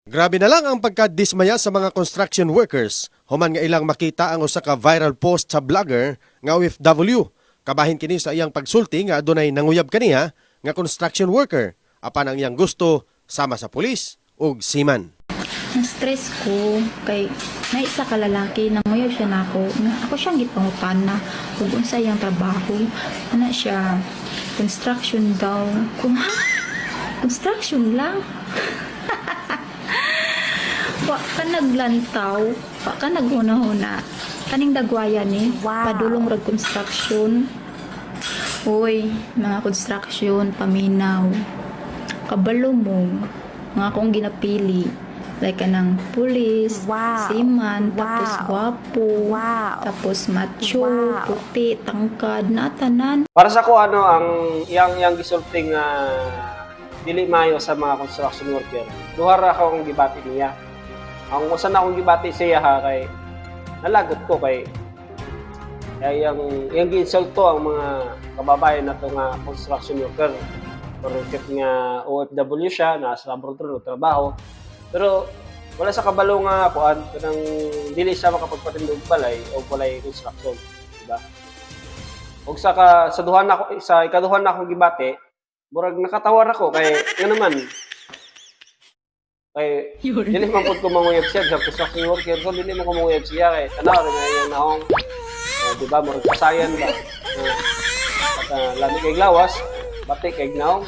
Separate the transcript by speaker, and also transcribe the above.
Speaker 1: Grabe na lang ang pagkadismaya sa mga construction workers. Human nga ilang makita ang usa ka viral post sa vlogger nga OFW. Kabahin kini sa iyang pagsulti nga adunay nanguyab kaniya nga construction worker. Apan ang iyang gusto sama sa pulis ug seaman.
Speaker 2: Ang stress ko kay may isa ka lalaki nanguyab siya nako. Ako siyang gipangutan na kung unsa iyang trabaho. Ana siya construction daw. Kung ha? Construction lang? Wa ka naglantaw, wa ka naghuna-huna. Kaning dagwaya ni, padulong rag construction. Hoy, mga construction, paminaw. Kabalo mo, mga akong ginapili. Like kanang pulis, seaman, tapos gwapo, tapos macho, puti, tangkad, natanan.
Speaker 3: Para sa ko ang yang gisulting dili mayo sa mga construction worker. Duha ra akong gibati niya. Ang usa na akong gibati siya kay nalagot ko kay yang giinsulto ang mga kababayan nato nga construction worker. Porket nga OFW siya, nasa abroad ro trabaho. Pero wala sa kabalo nga kuan kanang dili siya makapagpatindog balay o balay construction, di ba? Og sa ikaduhan na akong gibati, murag nakatawar ako kay nga naman kay dili man pud ko manguyab siya sa construction worker, so dili mo ko manguyab siya kay tanaw rin nga yung naong di ba murag kasayan ba. Lami kay glawas, bati kay gnaw.